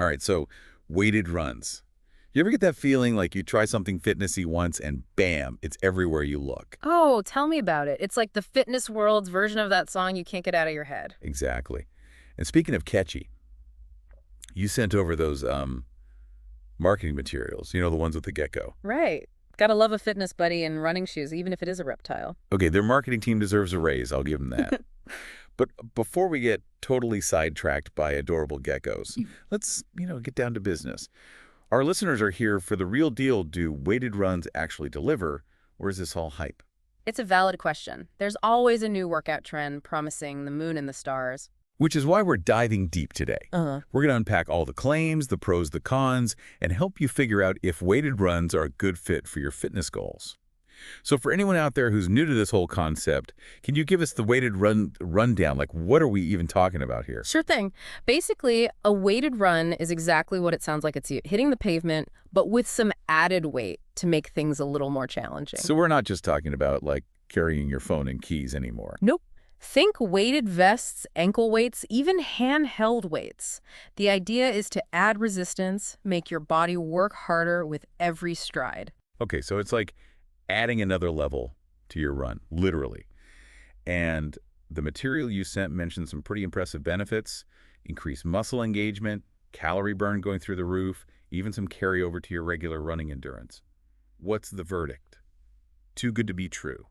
All right, so weighted runs. You ever get that feeling like you try something fitnessy once and bam, it's everywhere you look? Oh, tell me about it. It's like the fitness world's version of that song you can't get out of your head. Exactly. And speaking of catchy, you sent over those marketing materials, the ones with the gecko. Right. Gotta love a fitness buddy in running shoes, even if it is a reptile. Okay, their marketing team deserves a raise. I'll give them that. But before we get totally sidetracked by adorable geckos, let's, get down to business. Our listeners are here for the real deal. Do weighted runs actually deliver, or is this all hype? It's a valid question. There's always a new workout trend promising the moon and the stars. Which is why we're diving deep today. Uh-huh. We're going to unpack all the claims, the pros, the cons, and help you figure out if weighted runs are a good fit for your fitness goals. So for anyone out there who's new to this whole concept, can you give us the weighted rundown? Like, what are we even talking about here? Sure thing. Basically, a weighted run is exactly what it sounds like. It's hitting the pavement, but with some added weight to make things a little more challenging. So we're not just talking about, like, carrying your phone and keys anymore. Nope. Think weighted vests, ankle weights, even handheld weights. The idea is to add resistance, make your body work harder with every stride. Okay, so it's like adding another level to your run, literally. And the material you sent mentioned some pretty impressive benefits: increased muscle engagement, calorie burn going through the roof, even some carryover to your regular running endurance. What's the verdict? Too good to be true.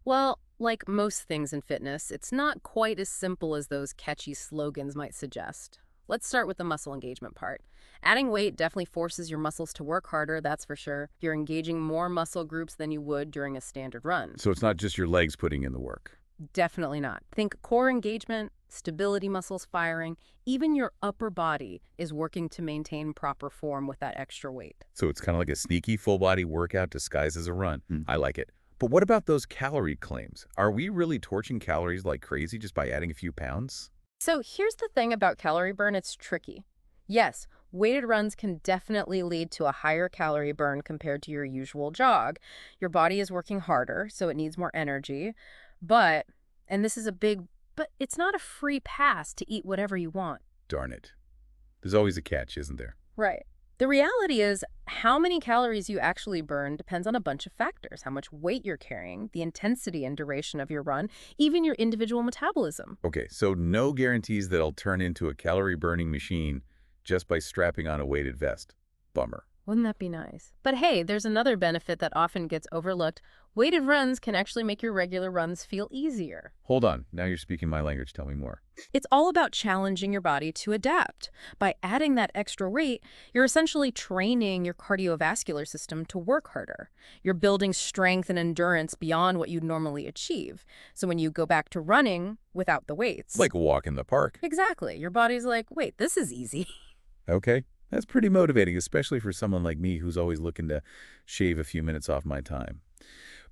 Well, like most things in fitness, it's not quite as simple as those catchy slogans might suggest. Let's start with the muscle engagement part. Adding weight definitely forces your muscles to work harder, that's for sure. You're engaging more muscle groups than you would during a standard run. So it's not just your legs putting in the work. Definitely not. Think core engagement, stability muscles firing, even your upper body is working to maintain proper form with that extra weight. So it's kind of like a sneaky full-body workout disguised as a run. I like it. But what about those calorie claims? Are we really torching calories like crazy just by adding a few pounds? So here's the thing about calorie burn, it's tricky. Yes, weighted runs can definitely lead to a higher calorie burn compared to your usual jog. Your body is working harder, so it needs more energy. But, and this is a big, but it's not a free pass to eat whatever you want. Darn it. There's always a catch, isn't there? Right. The reality is, how many calories you actually burn depends on a bunch of factors: how much weight you're carrying, the intensity and duration of your run, even your individual metabolism. Okay, so no guarantees that I'll turn into a calorie-burning machine just by strapping on a weighted vest. Bummer. Wouldn't that be nice? But hey, there's another benefit that often gets overlooked. Weighted runs can actually make your regular runs feel easier. Hold on. Now you're speaking my language. Tell me more. It's all about challenging your body to adapt. By adding that extra weight, you're essentially training your cardiovascular system to work harder. You're building strength and endurance beyond what you'd normally achieve. So when you go back to running without the weights... Like a walk in the park. Exactly. Your body's like, wait, this is easy. Okay. That's pretty motivating, especially for someone like me who's always looking to shave a few minutes off my time.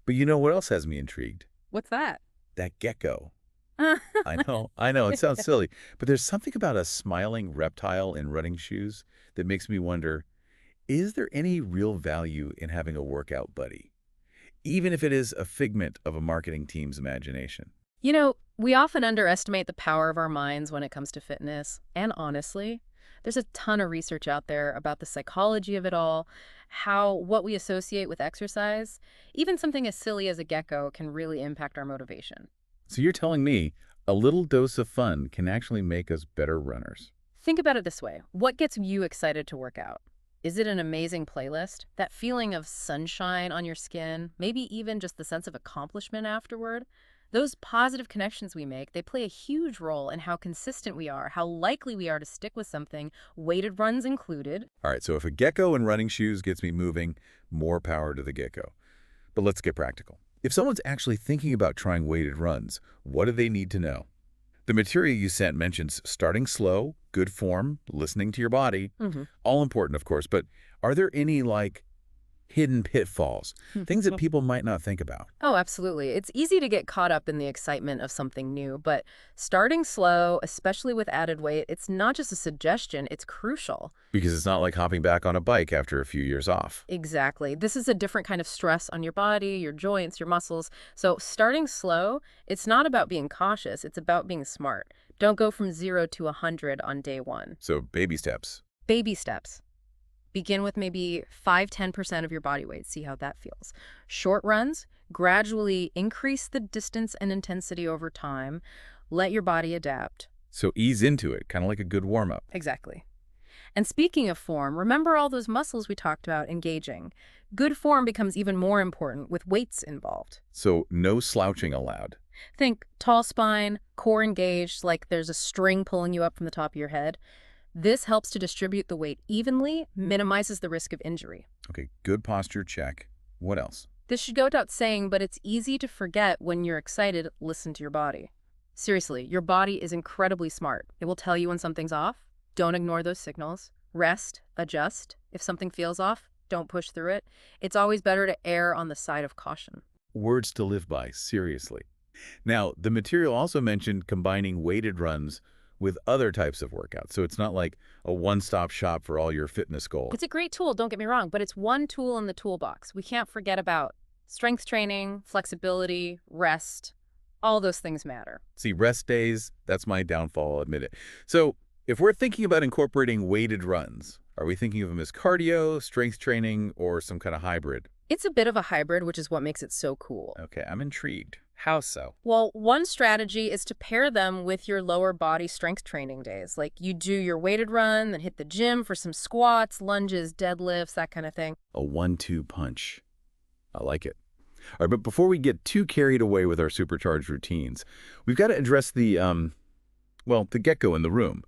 But you know what else has me intrigued? What's that? That gecko. I know, it sounds silly, but there's something about a smiling reptile in running shoes that makes me wonder, is there any real value in having a workout buddy, even if it is a figment of a marketing team's imagination? You know, we often underestimate the power of our minds when it comes to fitness. And honestly, there's a ton of research out there about the psychology of it all, what we associate with exercise. Even something as silly as a gecko can really impact our motivation. So you're telling me a little dose of fun can actually make us better runners? Think about it this way. What gets you excited to work out? Is it an amazing playlist? That feeling of sunshine on your skin? Maybe even just the sense of accomplishment afterward? Those positive connections we make, they play a huge role in how consistent we are, how likely we are to stick with something, weighted runs included. All right, so if a gecko in running shoes gets me moving, more power to the gecko. But let's get practical. If someone's actually thinking about trying weighted runs, what do they need to know? The material you sent mentions starting slow, good form, listening to your body. All important, of course, but are there any, hidden pitfalls, things that people might not think about? Oh, absolutely. It's easy to get caught up in the excitement of something new, but starting slow, especially with added weight, it's not just a suggestion, it's crucial. Because it's not like hopping back on a bike after a few years off. Exactly. This is a different kind of stress on your body, your joints, your muscles. So starting slow, it's not about being cautious, it's about being smart. Don't go from 0 to 100 on day one. So baby steps. Baby steps. Begin with maybe 5–10% of your body weight. See how that feels. Short runs, gradually increase the distance and intensity over time. Let your body adapt. So ease into it, kind of like a good warm-up. Exactly. And speaking of form, remember all those muscles we talked about engaging. Good form becomes even more important with weights involved. So no slouching allowed. Think tall spine, core engaged, like there's a string pulling you up from the top of your head. This helps to distribute the weight evenly, minimizes the risk of injury. Okay, good posture, check. What else? This should go without saying, but it's easy to forget when you're excited. Listen to your body. Seriously, your body is incredibly smart. It will tell you when something's off. Don't ignore those signals. Rest, adjust. If something feels off, don't push through it. It's always better to err on the side of caution. Words to live by, seriously. Now, the material also mentioned combining weighted runs with other types of workouts. So it's not like a one-stop shop for all your fitness goals. It's a great tool, don't get me wrong, but it's one tool in the toolbox. We can't forget about strength training, flexibility, rest. All those things matter. See, rest days, that's my downfall, I'll admit it. So if we're thinking about incorporating weighted runs, are we thinking of them as cardio, strength training, or some kind of hybrid? It's a bit of a hybrid, which is what makes it so cool. Okay, I'm intrigued. How so? Well, one strategy is to pair them with your lower body strength training days. Like you do your weighted run, then hit the gym for some squats, lunges, deadlifts, that kind of thing. A 1-2 punch. I like it. All right, but before we get too carried away with our supercharged routines, we've got to address the gecko in the room.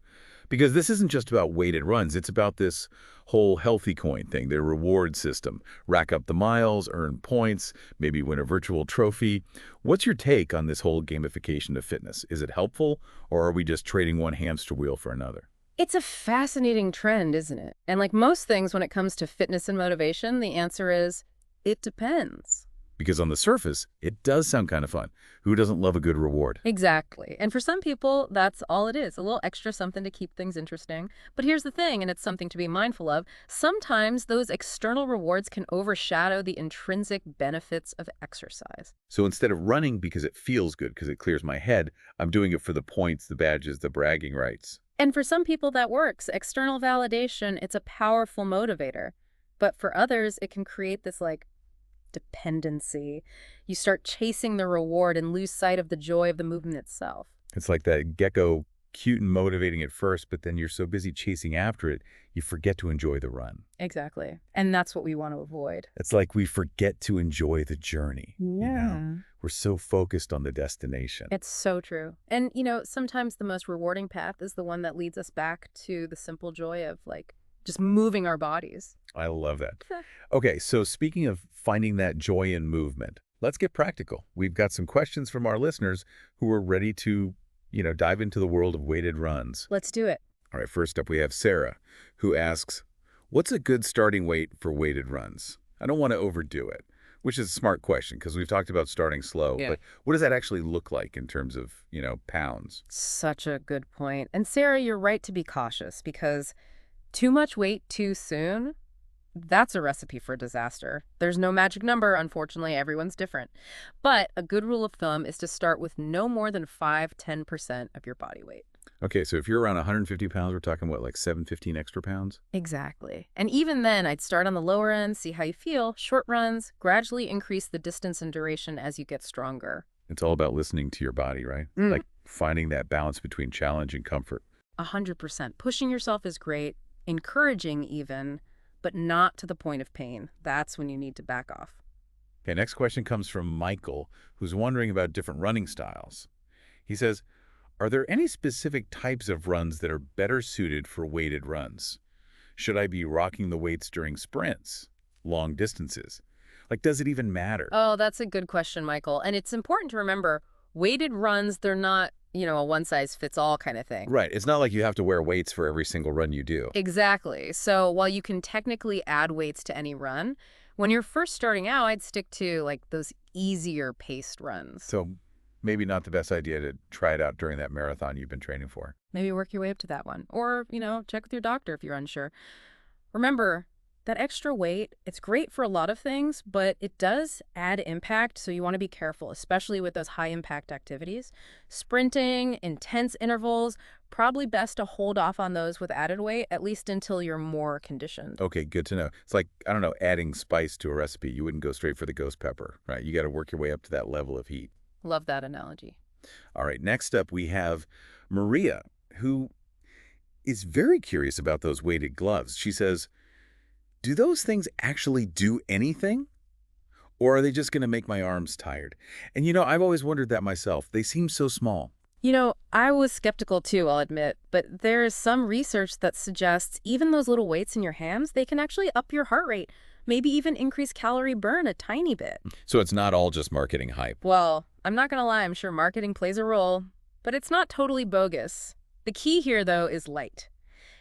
Because this isn't just about weighted runs, it's about this whole Healthycoin thing, their reward system. Rack up the miles, earn points, maybe win a virtual trophy. What's your take on this whole gamification of fitness? Is it helpful, or are we just trading one hamster wheel for another? It's a fascinating trend, isn't it? And like most things when it comes to fitness and motivation, the answer is, it depends. Because on the surface, it does sound kind of fun. Who doesn't love a good reward? Exactly. And for some people, that's all it is, a little extra something to keep things interesting. But here's the thing, and it's something to be mindful of. Sometimes those external rewards can overshadow the intrinsic benefits of exercise. So instead of running because it feels good, because it clears my head, I'm doing it for the points, the badges, the bragging rights. And for some people that works. External validation, it's a powerful motivator. But for others, it can create this dependency. You start chasing the reward and lose sight of the joy of the movement itself. It's like that gecko, cute and motivating at first, but then you're so busy chasing after it, you forget to enjoy the run. Exactly. And that's what we want to avoid. It's like we forget to enjoy the journey. Yeah. We're so focused on the destination. It's so true. And, sometimes the most rewarding path is the one that leads us back to the simple joy of, just moving our bodies. I love that. Okay, so speaking of finding that joy in movement, let's get practical. We've got some questions from our listeners who are ready to, dive into the world of weighted runs. Let's do it. All right, first up we have Sarah, who asks, what's a good starting weight for weighted runs? I don't want to overdo it, which is a smart question because we've talked about starting slow, but what does that actually look like in terms of, pounds? Such a good point. And Sarah, you're right to be cautious because too much weight too soon, that's a recipe for disaster. There's no magic number, unfortunately, everyone's different. But a good rule of thumb is to start with no more than 5–10% of your body weight. Okay, so if you're around 150 pounds, we're talking what, like 7-15 extra pounds? Exactly. And even then, I'd start on the lower end, see how you feel, short runs, gradually increase the distance and duration as you get stronger. It's all about listening to your body, right? Like finding that balance between challenge and comfort. 100%. Pushing yourself is great, encouraging even, but not to the point of pain. That's when you need to back off. Okay, next question comes from Michael, who's wondering about different running styles. He says, are there any specific types of runs that are better suited for weighted runs? Should I be rocking the weights during sprints, long distances? Does it even matter? Oh, that's a good question, Michael. And it's important to remember, weighted runs, they're not, a one-size-fits-all kind of thing. Right. It's not like you have to wear weights for every single run you do. Exactly. So while you can technically add weights to any run, when you're first starting out, I'd stick to those easier paced runs. So maybe not the best idea to try it out during that marathon you've been training for. Maybe work your way up to that one. Or, check with your doctor if you're unsure. Remember, That extra weight, it's great for a lot of things, but it does add impact, so you want to be careful, especially with those high-impact activities. Sprinting, intense intervals, probably best to hold off on those with added weight, at least until you're more conditioned. Okay, good to know. It's like, I don't know, adding spice to a recipe. You wouldn't go straight for the ghost pepper, right? You got to work your way up to that level of heat. Love that analogy. All right, next up we have Maria, who is very curious about those weighted gloves. She says, do those things actually do anything? Or are they just going to make my arms tired? And I've always wondered that myself. They seem so small. I was skeptical too, I'll admit, but there is some research that suggests even those little weights in your hands, they can actually up your heart rate, maybe even increase calorie burn a tiny bit. So it's not all just marketing hype. Well, I'm not gonna lie, I'm sure marketing plays a role, but it's not totally bogus. The key here, though, is light.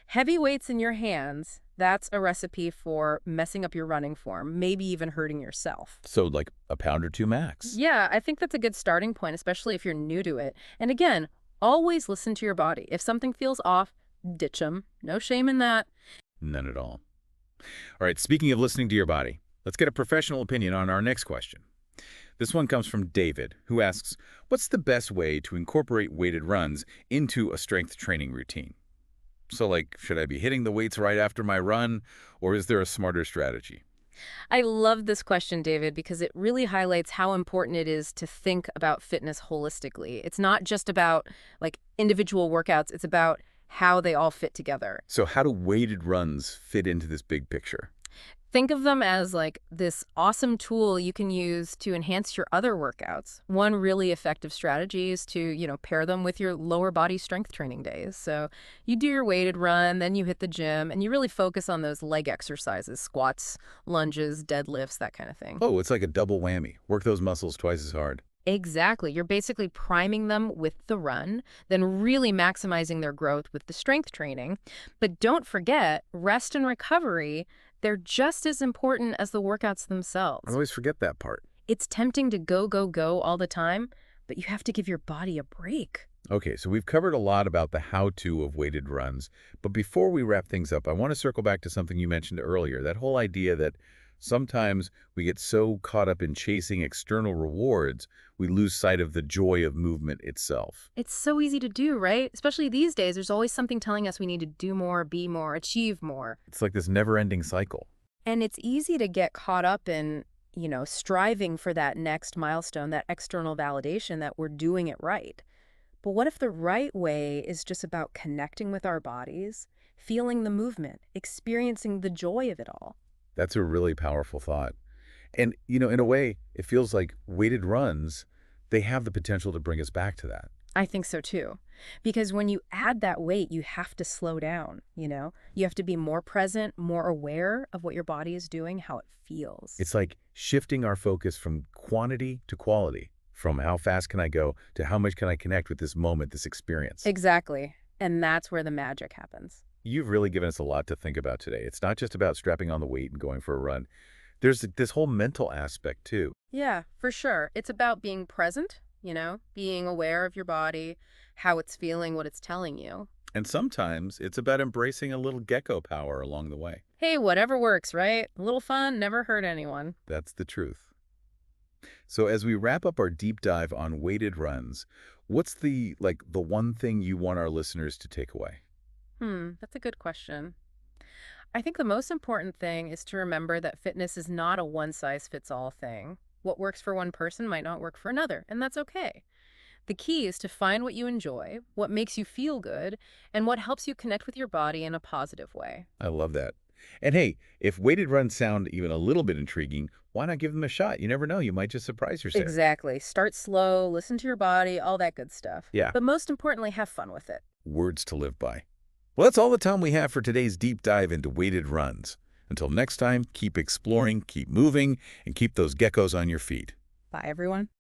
Heavy weights in your hands, that's a recipe for messing up your running form, maybe even hurting yourself. So like a pound or two max. Yeah, I think that's a good starting point, especially if you're new to it. And again, always listen to your body. If something feels off, ditch them. No shame in that. None at all. All right, speaking of listening to your body, let's get a professional opinion on our next question. This one comes from David, who asks, what's the best way to incorporate weighted runs into a strength training routine? So should I be hitting the weights right after my run, or is there a smarter strategy? I love this question, David, because it really highlights how important it is to think about fitness holistically. It's not just about individual workouts, it's about how they all fit together. So how do weighted runs fit into this big picture? Think of them as this awesome tool you can use to enhance your other workouts. One really effective strategy is to, pair them with your lower body strength training days. So you do your weighted run, then you hit the gym, and you really focus on those leg exercises, squats, lunges, deadlifts, that kind of thing. Oh, it's like a double whammy. Work those muscles twice as hard. Exactly. You're basically priming them with the run, then really maximizing their growth with the strength training. But don't forget, rest and recovery, they're just as important as the workouts themselves. I always forget that part. It's tempting to go, go, go all the time, but you have to give your body a break. Okay, so we've covered a lot about the how-to of weighted runs, but before we wrap things up, I want to circle back to something you mentioned earlier, that whole idea that sometimes we get so caught up in chasing external rewards, we lose sight of the joy of movement itself. It's so easy to do, right? Especially these days, there's always something telling us we need to do more, be more, achieve more. It's like this never-ending cycle. And it's easy to get caught up in, striving for that next milestone, that external validation that we're doing it right. But what if the right way is just about connecting with our bodies, feeling the movement, experiencing the joy of it all? That's a really powerful thought. And, in a way, it feels like weighted runs, they have the potential to bring us back to that. I think so too. Because when you add that weight, you have to slow down, You have to be more present, more aware of what your body is doing, how it feels. It's like shifting our focus from quantity to quality, from how fast can I go to how much can I connect with this moment, this experience. Exactly. And that's where the magic happens. You've really given us a lot to think about today. It's not just about strapping on the weight and going for a run. There's this whole mental aspect too. Yeah, for sure. It's about being present, being aware of your body, how it's feeling, what it's telling you. And sometimes it's about embracing a little gecko power along the way. Hey, whatever works, right? A little fun never hurt anyone. That's the truth. So as we wrap up our deep dive on weighted runs, what's the one thing you want our listeners to take away? That's a good question. I think the most important thing is to remember that fitness is not a one-size-fits-all thing. What works for one person might not work for another, and that's okay. The key is to find what you enjoy, what makes you feel good, and what helps you connect with your body in a positive way. I love that. And hey, if weighted runs sound even a little bit intriguing, why not give them a shot? You never know, you might just surprise yourself. Exactly. Start slow, listen to your body, all that good stuff. Yeah. But most importantly, have fun with it. Words to live by. Well, that's all the time we have for today's deep dive into weighted runs. Until next time, keep exploring, keep moving, and keep those geckos on your feet. Bye, everyone.